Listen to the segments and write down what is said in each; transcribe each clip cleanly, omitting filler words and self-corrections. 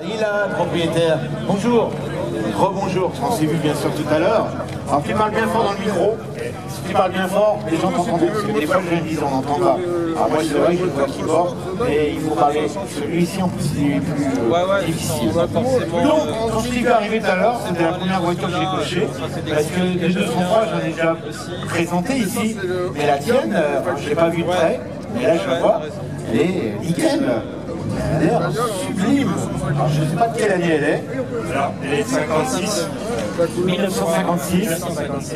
Ila, propriétaire, bonjour. Rebonjour, on s'est vu bien sûr tout à l'heure. Alors tu parles bien fort dans le micro. Si tu parles bien fort, les gens t'entendent. Parce que des fois je le dis, on n'entend pas. Alors moi c'est vrai que je vois qui porte, mais il faut parler. Celui-ci en plus il est plus difficile. Donc quand je suis arrivé tout à l'heure, c'était la première voiture que j'ai cochée. Parce que les 203 j'en ai déjà présenté ici. Mais la tienne, je ne l'ai pas vue de près. Mais là je la vois, elle est nickel. Elle a l'air sublime. Alors, je ne sais pas de quelle année elle est. Alors, elle est de 56. 1956.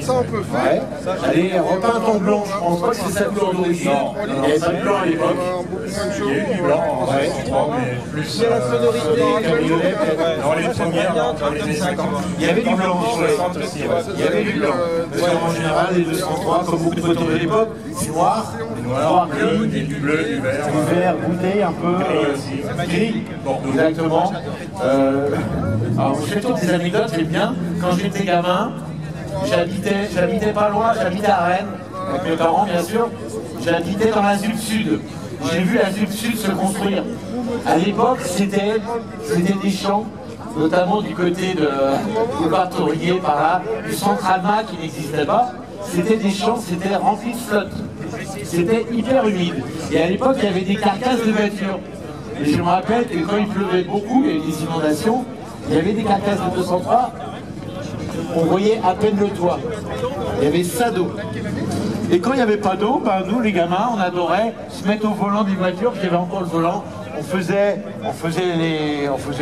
Ça, on peut faire. Ouais. Elle est repeinte en blanc. Je pense pas que c'est sa couleur d'origine. Il n'y avait pas de blanc à l'époque. Il y a eu du blanc en Ouais. 63, mais plus. La sonorité, Dans les premières, dans les années 50. il y avait du blanc. 60 aussi, ouais. Il y avait du blanc. Parce qu'en général, les 203, comme beaucoup de voitures de l'époque, c'est noir, noir, gris, Du bleu, du vert. du vert, bouteille, un peu gris. Exactement. Alors, je fais toutes des anecdotes, c'est bien. Quand j'étais gamin, j'habitais pas loin, j'habitais à Rennes, avec mes parents bien sûr. J'habitais dans la ZUP Sud. J'ai vu la ZUP Sud se construire. À l'époque, c'était des champs, notamment du côté de Boulevard Taurier, par là, du centre Alma qui n'existait pas. C'était des champs, c'était rempli de flotte. C'était hyper humide. Et à l'époque, il y avait des carcasses de voitures. Et je me rappelle que quand il pleuvait beaucoup, il y avait des inondations, il y avait des carcasses de 203, on voyait à peine le toit. Il y avait ça d'eau. Et quand il n'y avait pas d'eau, ben nous les gamins, on adorait se mettre au volant des voitures, puis il y avait encore le volant. On faisait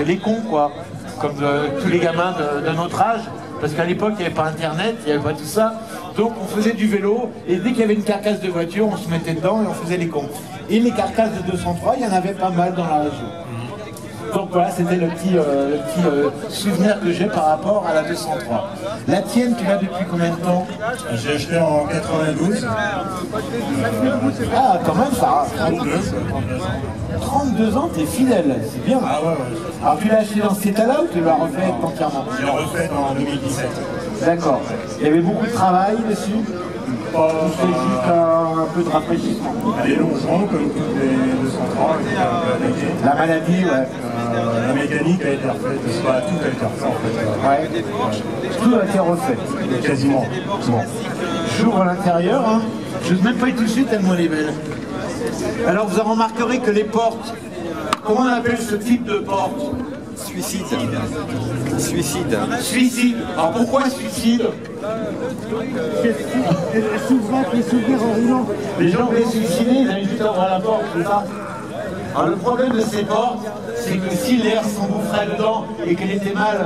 les cons, quoi, comme tous les gamins de notre âge. Parce qu'à l'époque, il n'y avait pas Internet, il n'y avait pas tout ça. Donc on faisait du vélo, et dès qu'il y avait une carcasse de voiture, on se mettait dedans et on faisait les cons. Et les carcasses de 203, il y en avait pas mal dans la région. Donc voilà, c'était le petit souvenir que j'ai par rapport à la 203. La tienne, tu l'as depuis combien de temps? J'ai acheté en 92. Ah, quand même, ça 32 ans, t'es fidèle, c'est bien. Ah ouais, ouais. Alors tu l'as acheté dans cet état-là ou tu l'as refait entièrement? J'ai refait en 2017. D'accord. Il y avait beaucoup de travail dessus? Pas C'est juste un peu de rafraîchissement. les longements, comme toutes les 203, avec La maladie, ouais. la mécanique a été refaite, pas tout a été refait en fait. Ouais. Tout a été refait. Quasiment. Bon. J'ouvre l'intérieur, hein. Je n'ose même pas y toucher tellement elle est belle. Alors vous remarquerez que les portes, comment on appelle ce type de porte? Suicide. Suicide. Suicide. Alors pourquoi suicide? Les souvenirs en roulant. Les gens voulaient se suicider, ils avaient juste à ouvrir la porte, c'est ça? Alors le problème de ces portes, c'est que si l'air s'engouffrait dedans et qu'elle était mal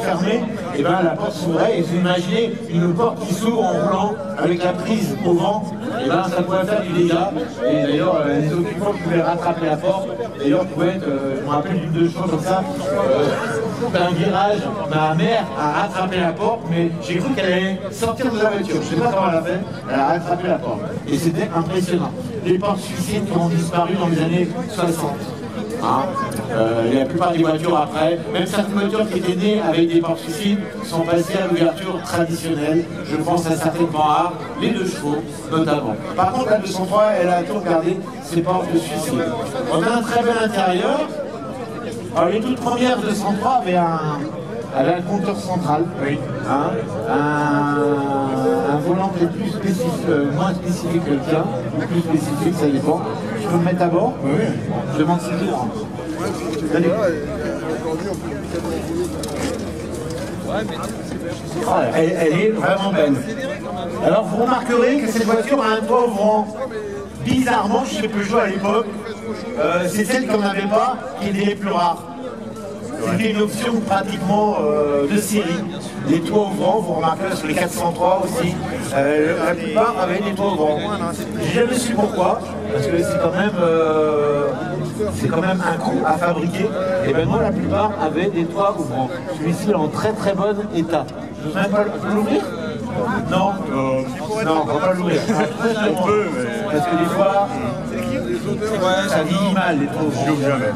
fermée, et ben la porte s'ouvrait et vous imaginez une porte qui s'ouvre en roulant avec la prise au vent, et ben ça pouvait faire du dégât. Et d'ailleurs les occupants pouvaient rattraper la porte. D'ailleurs pouvait être, je me rappelle d'une deux choses comme ça, d'un virage, ma mère a rattrapé la porte, mais j'ai cru qu'elle allait sortir de la voiture. Je ne sais pas comment elle a fait, elle a rattrapé la porte. Et c'était impressionnant. Les portes suicides qui ont disparu dans les années 60. Hein. La plupart des voitures après, même certaines voitures qui étaient nées avec des portes suicides sont passées à l'ouverture traditionnelle. Je pense à certaines Panhard, les 2 chevaux notamment. Par contre, la 203, elle a toujours gardé ses portes de suicide. On a un très bel intérieur. Alors, les toutes premières 203 avaient un compteur central, oui. Hein, un volant peut-être plus spécifique, moins spécifique que le tien, ou plus spécifique, ça dépend. Je peux me mettre à bord? Oui. Je demande si c'est loin. Salut. Ah, elle est vraiment belle. Alors vous remarquerez que cette voiture a un toit ouvrant. Bizarrement, chez Peugeot à l'époque, c'est celle qu'on n'avait pas qui était les plus rares. C'était une option pratiquement de série. Les toits ouvrants, vous remarquerez sur les 403 aussi, la plupart avaient des toits ouvrants. J'ai jamais su pourquoi, parce que c'est quand même un coût à fabriquer. Et maintenant, la plupart avaient des toits ouvrants. Celui-ci est en très très bon état. Je ne sais même pas l'ouvrir? Non, non, on va pas l'ouvrir. On peut, mais... Parce que des fois, ça vieillit mal les toits ouvrants. Jamais.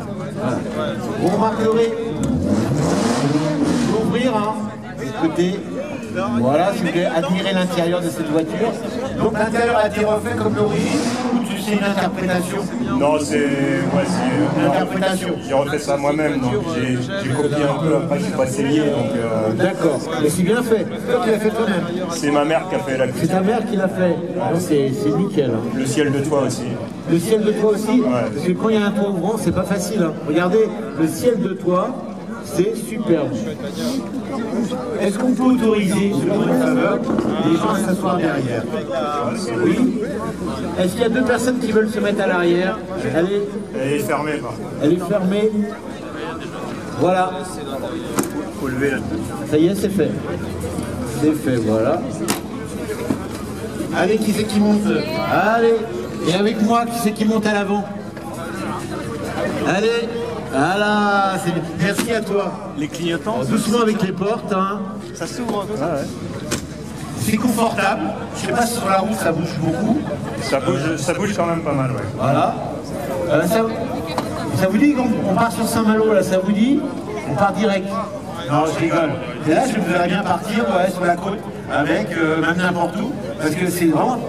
Voilà. Vous remarquerez, l'ouvrir, hein, de côté. Voilà, si vous voulez admirer l'intérieur de cette voiture. Donc l'intérieur a été refait comme l'origine, où tu c'est une interprétation? Non, c'est... Ouais, c'est... Une interprétation. J'ai refait ça moi-même, donc j'ai copié un peu, après je suis pas saigné, donc... D'accord, mais c'est bien fait. Toi, tu l'as fait toi-même. C'est ma mère qui a fait la C'est cuisine. ta mère qui l'a fait. Donc c'est nickel. Hein. Le ciel de toit aussi. Le ciel de toit aussi, parce que quand il y a un toit ouvrant, c'est pas facile. Hein. Regardez, le ciel de toit, c'est superbe. Est-ce qu'on peut autoriser, selon votre faveur, les gens à s'asseoir derrière? Oui. Est-ce qu'il y a deux personnes qui veulent se mettre à l'arrière? Allez, Elle est fermée, par contre. elle est fermée. Voilà. Faut lever là. Ça y est, c'est fait. C'est fait, voilà. Allez, qui c'est qui monte? Allez. Et avec moi, qui c'est qui monte à l'avant? Allez. Voilà, merci à toi. Les clignotants, Doucement avec les portes. Hein. ça s'ouvre. Ah ouais. C'est confortable. Je sais pas si sur la route ça bouge beaucoup. Ça bouge quand même pas mal, ouais. Voilà. Ça vous dit qu'on part sur Saint-Malo, là, ça vous dit? On part direct. Non, je rigole. Et là, je voudrais bien partir ouais, sur la côte, avec même n'importe où, parce que c'est vraiment...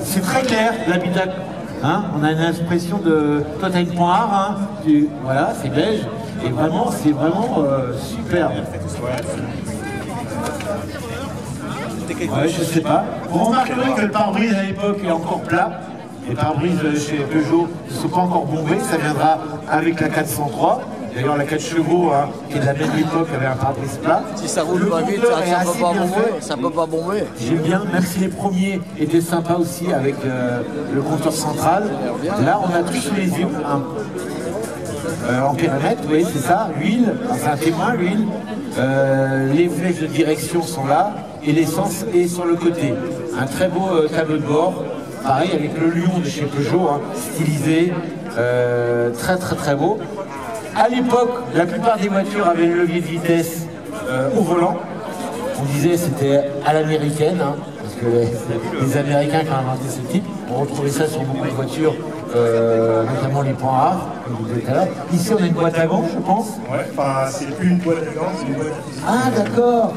c'est très clair, l'habitacle. Hein, on a une impression de... Toi, tu as une poire, hein, voilà, c'est beige, et vraiment, c'est vraiment superbe. Ouais, je sais pas. Vous remarquerez que le pare-brise à l'époque est encore plat. Les pare-brises chez Peugeot ne sont pas encore bombés, ça viendra avec la 403. D'ailleurs, la 4 chevaux, hein, qui est de la même époque, avait un pare-brise plat. Si ça roule pas vite, ça peut pas bomber. J'aime bien, même si les premiers étaient sympas aussi avec le compteur central. Là, on a tout sous les yeux. Hein. En périmètre, oui, c'est ça. L'huile, c'est un témoin, l'huile. Les flèches de direction sont là. Et l'essence est sur le côté. Un très beau tableau de bord. Pareil avec le lion de chez Peugeot, hein, stylisé. Très très très beau. À l'époque, la plupart des voitures avaient le levier de vitesse au volant. On disait c'était à l'américaine, hein, parce que les Américains qui ont inventé ce type, on retrouvait ça sur beaucoup de voitures, notamment les points rares, comme vous disiez tout à l'heure. Ici, on a une boîte à gants, je pense. Ouais, enfin, c'est plus une boîte à gants, c'est une boîte à fusil. Ah, d'accord.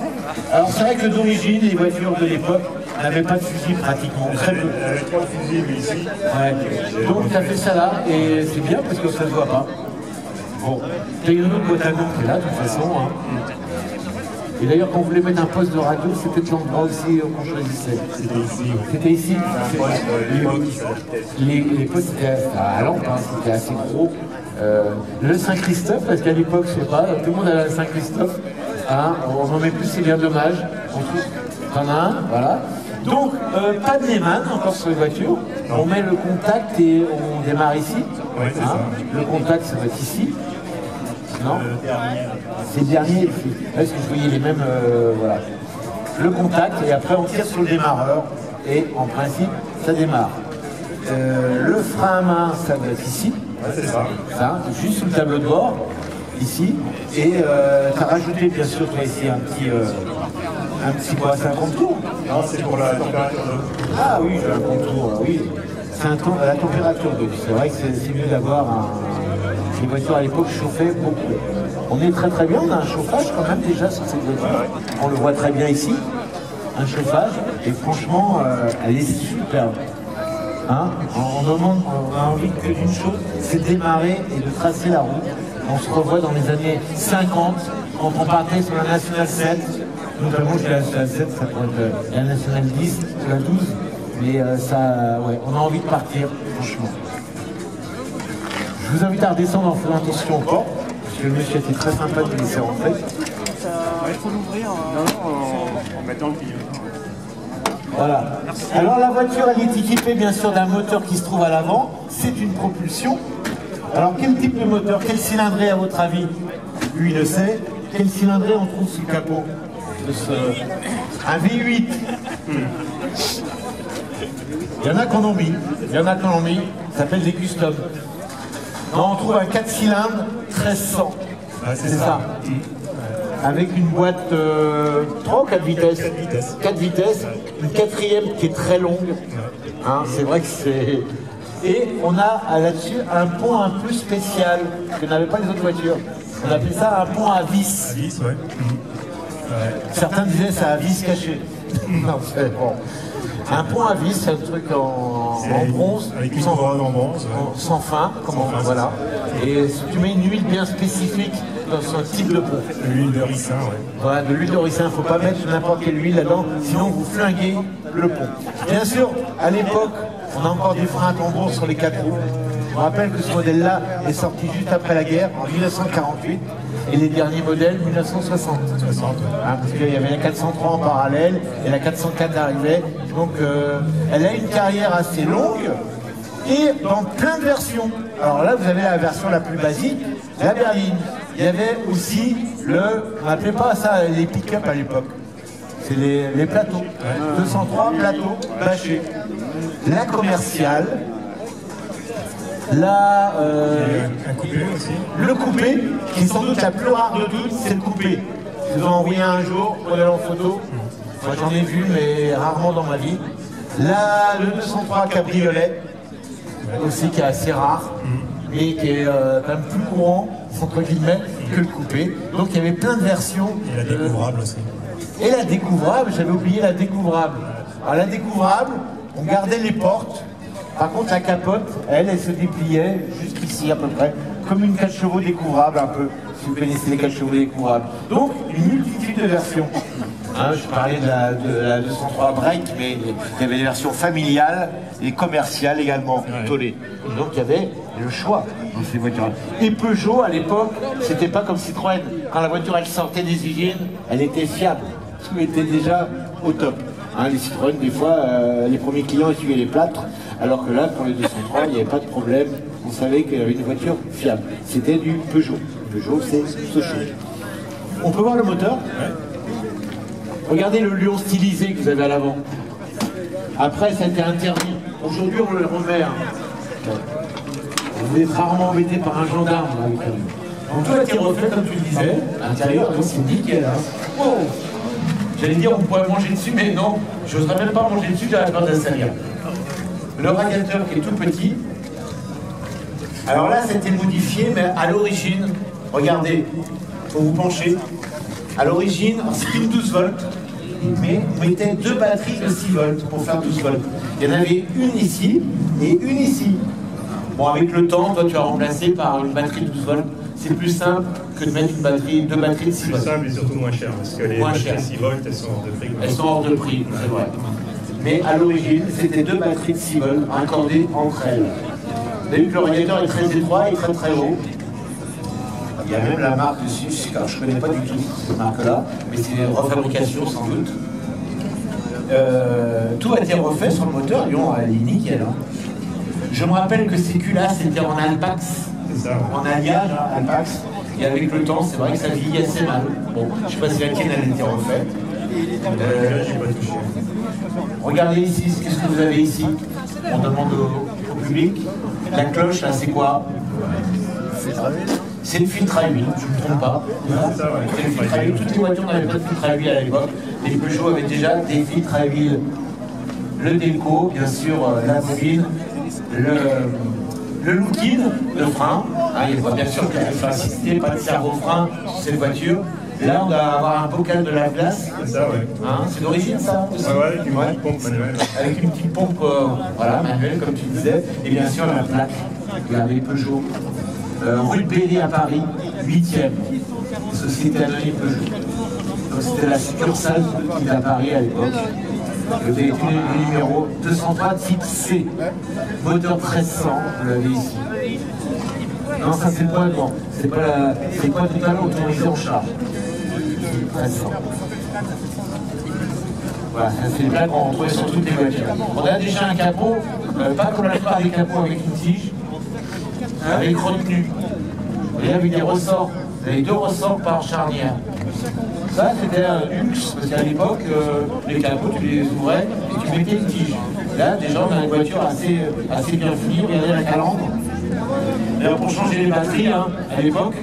Alors, c'est vrai que d'origine, les voitures de l'époque n'avaient pas de fusil pratiquement, très peu. Elle avait 3 fusibles ici. Ouais. Donc, tu as fait ça là, et c'est bien parce que ça ne se voit pas. Bon, il y a une autre boîte à gants qui est là, de toute façon. Hein. Et d'ailleurs, quand on voulait mettre un poste de radio, c'était peut-être l'endroit aussi qu'on choisissait. C'était ici. C'était ici. Les postes étaient à lampe, hein, c'était assez gros. Le Saint-Christophe, parce qu'à l'époque, je sais pas, tout le monde avait le Saint-Christophe. Hein, on en met plus, c'est bien dommage. On trouve, t'en as un, voilà. Donc, pas de Neyman encore sur les voitures. On met le contact et on démarre ici. Oui, c'est ça. Le contact, ça va être ici. Non, c'est le dernier. Est-ce que je voyais les mêmes, voilà. Le contact et après on tire sur le démarreur et en principe ça démarre. Le frein à main, ça va être ici. Ouais, c'est ça. Ça, juste sous le tableau de bord, ici. Et tu as rajouté bien sûr toi ici un petit quoi, c'est un contour. Non, c'est pour la température d'eau. Ah oui, j'ai un contour, oui. C'est la température d'eau. C'est vrai que c'est mieux d'avoir les voitures à l'époque chauffaient beaucoup. On est très très bien, on a un chauffage quand même déjà sur cette voiture. On le voit très bien ici, un chauffage, et franchement, elle est superbe. Hein, on a envie que d'une chose, c'est de démarrer et de tracer la route. On se revoit dans les années 50, quand on partait sur la Nationale 7, notamment chez la Nationale 7, ça pourrait être la Nationale 10, la 12, mais ça, ouais, on a envie de partir, franchement. Je vous invite à redescendre en faisant attention au port, parce que le monsieur était très sympa de nous laisser rentrer. Il faut l'ouvrir en mettant le pilier. Voilà. Alors la voiture, elle est équipée bien sûr d'un moteur qui se trouve à l'avant. C'est une propulsion. Alors quel type de moteur, quel cylindrée à votre avis? Lui il le sait. Quel cylindrée on trouve sous le capot de un V8. Il y en a qu'on en mis. Ça s'appelle des customs. Non, on trouve un 4 cylindres 1300. Ouais, c'est ça. Avec une boîte 3 ou 4 vitesses 4 vitesses, une quatrième qui est très longue. Hein, c'est vrai que c'est... Et on a là-dessus un pont un peu spécial que n'avaient pas les autres voitures. On appelait ça un pont à vis. À vis, ouais. Certains disaient ça à vis caché. Non, c'est bon. Un pont à vis, c'est un truc en bronze. Avec une couronne en bronze. Sans fin, voilà. Et si tu mets une huile bien spécifique dans ce type de pont. De l'huile de ricin, ouais. Voilà, de l'huile de ricin, il ne faut pas mettre n'importe quelle huile là-dedans, sinon vous flinguez le pont. Bien sûr, à l'époque, on a encore des freins à tambour sur les 4 roues. Je me rappelle que ce modèle-là est sorti juste après la guerre, en 1948, et les derniers modèles, 1960. Parce qu'il y avait la 403 en parallèle, et la 404 arrivait. Donc, elle a une carrière assez longue, et dans plein de versions. Alors là, vous avez la version la plus basique, la berline. Il y avait aussi on n'appelait pas ça les pick-up à l'époque. C'est les plateaux. 203 plateaux bâchés. La commerciale. Un coupé aussi. Le coupé, qui est sans doute la plus rare de toutes, c'est le coupé. Je vous ai envoyé un jour, prenez en photo. Moi j'en ai vu, mais rarement dans ma vie. Là, le 203 cabriolet, aussi qui est assez rare, et qui est quand même plus courant, entre guillemets, que le coupé. Donc il y avait plein de versions. Et la découvrable aussi. Et la découvrable, j'avais oublié la découvrable. Alors la découvrable, on gardait les portes. Par contre, la capote, elle se dépliait jusqu'ici à peu près, comme une 4 chevaux découvrable un peu, si vous connaissez les 4 chevaux découvrables. Donc, une multitude de versions. Je parlais de la 203 break, mais il y avait des versions familiales et commerciales également, tollées. Donc, il y avait le choix dans ces voitures. Et Peugeot, à l'époque, c'était pas comme Citroën. Quand la voiture, elle sortait des usines, elle était fiable. Tout était déjà au top. Les Citroën, des fois, les premiers clients essuyaient les plâtres, alors que là, pour les 203, il n'y avait pas de problème. On savait qu'il y avait une voiture fiable. C'était du Peugeot. Peugeot, c'est Sochaux. On peut voir le moteur? Regardez le lion stylisé que vous avez à l'avant. Après, ça a été interdit. Aujourd'hui, on le remet. Vous êtes rarement embêté par un gendarme. Donc, tout a été refait, comme tu le disais. À l'intérieur, c'est nickel. Oh. J'allais dire, on pourrait manger dessus, mais non, je n'oserais même pas manger dessus, j'ai la peur de la salir. Le radiateur qui est tout petit. Alors là, c'était modifié, mais à l'origine, regardez, pour vous pencher, à l'origine, c'était une 12 volts, mais on mettait 2 batteries de 6 volts pour faire 12 volts. Il y en avait une ici et une ici. Bon, avec le temps, toi, tu as remplacé par une batterie de 12 volts. C'est plus simple que de mettre deux batteries de 6 volts. Plus simple et surtout moins cher, parce que les batteries 6 volts, elles sont hors de prix. Elles sont hors de prix, c'est vrai. Mais à l'origine, c'était 2 batteries de 6 volts raccordées entre elles. Vous avez vu que le radiateur est très étroit et très très haut. Il y a même la marque dessus, car je ne connais pas du tout cette marque-là, mais c'est une refabrication sans doute. Tout a été refait sur le moteur, Lyon, elle est nickel. Je me rappelle que ces culs-là, c'était en Alpax. En alliage, Alpax, et avec le temps, c'est vrai que ça vieillit assez mal. Bon, je ne sais pas si la tienne elle a été refaite. Regardez ici, qu'est-ce que vous avez ici? On demande au public. La cloche, là, c'est quoi? C'est le filtre à huile, je ne me trompe pas. C'est le filtre à huile. Toutes les voitures n'avaient pas de filtre à huile à l'époque. Les Peugeot avaient déjà des filtres à huile. Le déco, bien sûr, la bobine, le looking, le frein. Il faut bien sûr qu'il faut insister, pas de servo-frein sur cette voiture. Là, on va avoir un bocal de lave-glace. C'est ça, ouais. C'est d'origine, ça aussi. Avec une petite pompe manuelle. Avec une petite pompe manuelle, comme tu disais. Et bien sûr, la plaque. Regardez, Peugeot. Rue de Belley à Paris, 8e. Société anonyme Peugeot. Donc, c'était la succursale qui est à Paris à l'époque. Le véhicule numéro 203 type C. Moteur 1300, vous l'avez ici. Non, ça c'est le point devant. C'est pas c'est pas totalement autorisé en charge. 1300. Voilà, ça c'est le plat qu'on retrouvait sur toutes les voitures. On a déjà un capot, pas comme la plupart des capots avec une tige, avec retenue. Et là, avec des ressorts. Vous avez 2 ressorts par charnière. Ça, c'était un luxe, parce qu'à l'époque, les capots, tu les ouvrais et tu mettais une tige. Là, déjà, on a une voiture assez bien finie, regardez la calandre. D'ailleurs, pour changer les batteries, à l'époque,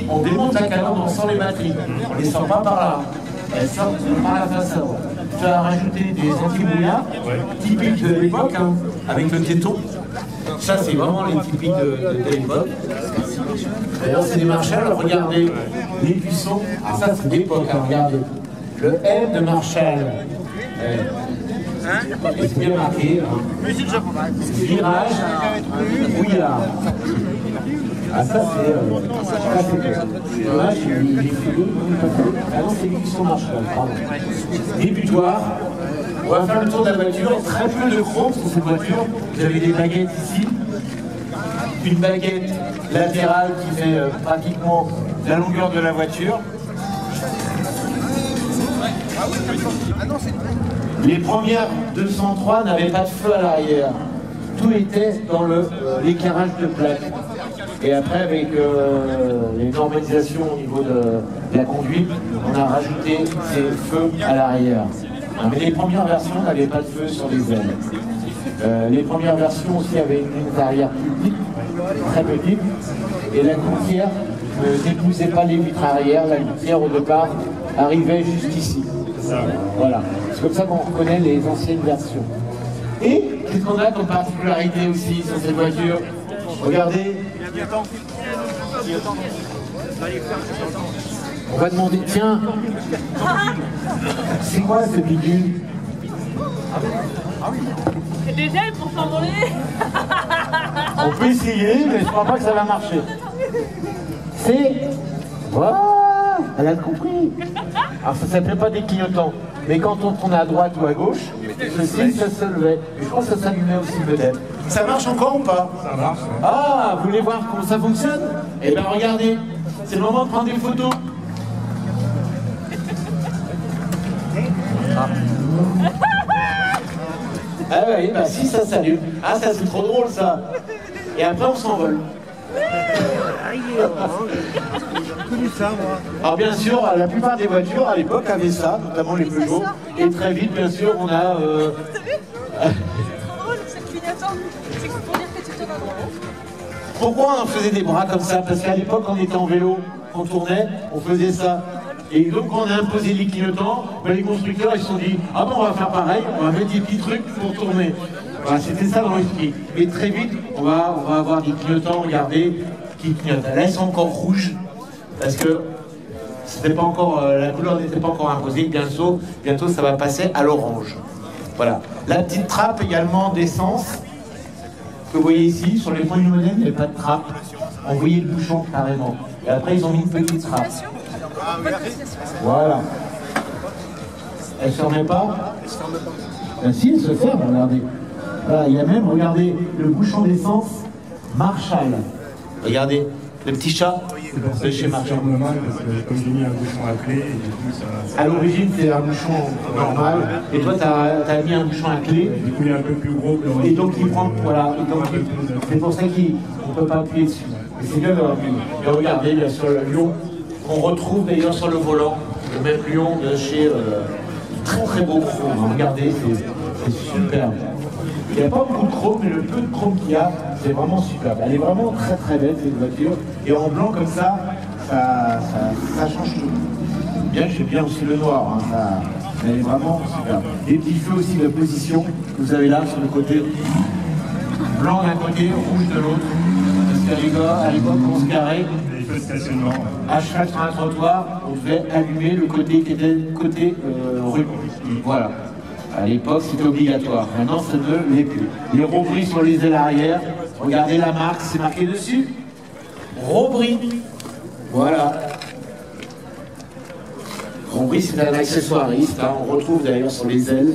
on démonte la calandre, on sort les batteries. On ne les sort pas par là. Elles sortent par la façade. Tu as rajouté des anti-brouillards, typiques de l'époque, avec le téton. Ça, c'est vraiment les typiques de l'époque. D'ailleurs, c'est des Marshall, regardez, les buissons. Ah, ça, c'est d'époque, regardez. Le M de Marshall. C'est bien marqué. Virage, brouillard. Ah ça c'est dommage, il est fini. Ah non, c'est l'édition Marshall, pardon. Débutoir. On va faire le tour de la voiture. Très peu de chrome sur cette voiture. Vous avez des baguettes ici. Une baguette latérale qui fait pratiquement la longueur de la voiture. Les premières 203 n'avaient pas de feu à l'arrière. Tout était dans l'éclairage de plaque. Et après, avec les normalisations au niveau de la conduite, on a rajouté ces feux à l'arrière. Mais les premières versions n'avaient pas de feu sur les ailes. Les premières versions aussi avaient une ligne d'arrière plus petite, très petite, et la gouttière n'épousait pas les vitres arrière. La gouttière au départ arrivait juste ici. Voilà, c'est comme ça qu'on reconnaît les anciennes versions. Et qu'est-ce qu'on a comme particularité aussi sur cette voiture? Regardez. On va demander, tiens, c'est quoi ce bidule? C'est des ailes pour s'envoler. On peut essayer, mais je crois pas que ça va marcher. C'est... Voilà, elle a compris. Alors ça s'appelait pas des clignotants, mais quand on tournait à droite ou à gauche, ceci, ça se levait. Et je crois que ça s'allumait aussi peut-être. Ça marche encore ou pas? Ça marche. Ah, vous voulez voir comment ça fonctionne? Eh bien regardez, c'est le moment de prendre des photos. Ah oui, bah si ça s'allume. Ah ça c'est trop drôle ça. Et après on s'envole. Alors bien sûr, la plupart des voitures à l'époque avaient ça, notamment les Peugeot. Et très vite, bien sûr, on a... Pourquoi on faisait des bras comme ça? Parce qu'à l'époque, quand on était en vélo, quand on tournait, on faisait ça. Et donc, quand on a imposé les clignotants, les constructeurs ils se sont dit « Ah bon, on va faire pareil, on va mettre des petits trucs pour tourner. » Voilà, c'était ça dans l'esprit. Et très vite, on va avoir des clignotants, regardez, qui clignotent. Là, ils sont encore rouges, parce que c'était pas encore, la couleur n'était pas encore imposée. Bientôt, ça va passer à l'orange. Voilà. La petite trappe également d'essence, que vous voyez ici, sur les premiers modèles, il n'y avait pas de trappe. On voyait le bouchon carrément. Et après, ils ont mis une petite trappe. Voilà. Elle ne se fermait pas? Ben si, elle se ferme, regardez. Voilà, il y a même, regardez, le bouchon d'essence Marshall. Regardez, le petit chat de chez Marshall. Normal parce que comme j'ai mis un bouchon à clé, et du coup ça... À l'origine, c'est un bouchon normal, et toi, tu as mis un bouchon à clé. Du coup, il est un peu plus gros que l'origine. Et donc, il prend, voilà, c'est pour ça qu'on ne peut pas appuyer dessus. Et c'est bien d'avoir mis. Et regardez, bien sûr, le lion, qu'on retrouve d'ailleurs sur le volant, le même lion de chez... très très beau chrome, regardez, c'est superbe. Il n'y a pas beaucoup de chrome, mais le peu de chrome qu'il y a, c'est vraiment superbe. Elle est vraiment très très belle cette voiture. Et en blanc comme ça, ça change tout. Bien que j'aime bien aussi le noir, hein, elle est vraiment superbe. Des petits feux aussi de position que vous avez là sur le côté. Blanc d'un côté, rouge de l'autre. Parce qu'à l'époque, on se garait. Les feux de stationnement. À cheval sur un trottoir, on devait allumer le côté qui était le côté rue. Voilà. À l'époque, c'était obligatoire. Maintenant, ça ne l'est plus. Les robris sur les ailes arrière. Regardez la marque, c'est marqué dessus. Robris. Voilà. Robris, c'est un accessoiriste. Hein. On retrouve d'ailleurs sur les ailes.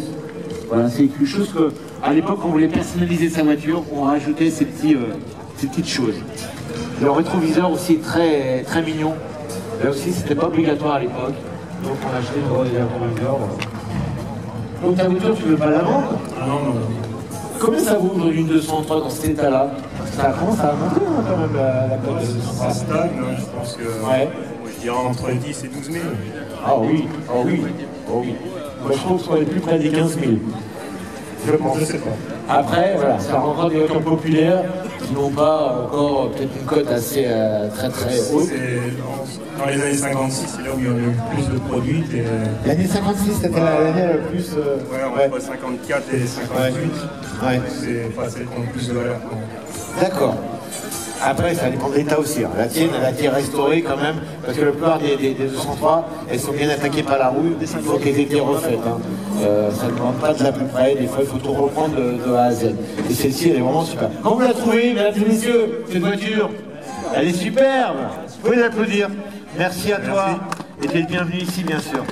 Voilà, c'est quelque chose que, à l'époque, on voulait personnaliser sa voiture. On rajoutait ces petites choses. Le rétroviseur aussi est très, très mignon. Là aussi, c'était pas obligatoire à l'époque. Donc, on a acheté le rétroviseur. Donc ta voiture, tu veux pas la vendre? Ah non, non. Combien ça vaut une 203 dans cet état-là? Ça commence à monter hein, quand même la cote de 203. Ça stagne, hein, je pense que... Ouais. Je dirais entre 10 et 12 000. Ah oui, ah oui, oh oui. Moi je pense qu'on est plus près des 15 000. Je pense. Je sais pas. Après, voilà, ça rend encore des voitures populaires qui n'ont pas encore peut-être une cote assez très très haute. Dans les années 56, c'est là où il y en a eu plus de produits. L'année 56, c'était l'année la plus... Ouais, entre 54 et 58. Ouais. C'est celle qui a le plus de valeur. D'accord. Après, ça dépend de l'état aussi. Hein. La tienne, elle a été restaurée quand même, parce que la plupart des 203, elles sont bien attaquées par la rouille. Il faut qu'elles aient été refaites. Hein. Ça ne demande pas de l'à peu près. Des fois, il faut tout reprendre de A à Z. Et celle-ci, elle est vraiment super. Comment vous la trouvez, mesdames et messieurs, cette voiture? Elle est superbe. Vous pouvez l'applaudir. Merci à toi. Et tu es le bienvenu ici, bien sûr.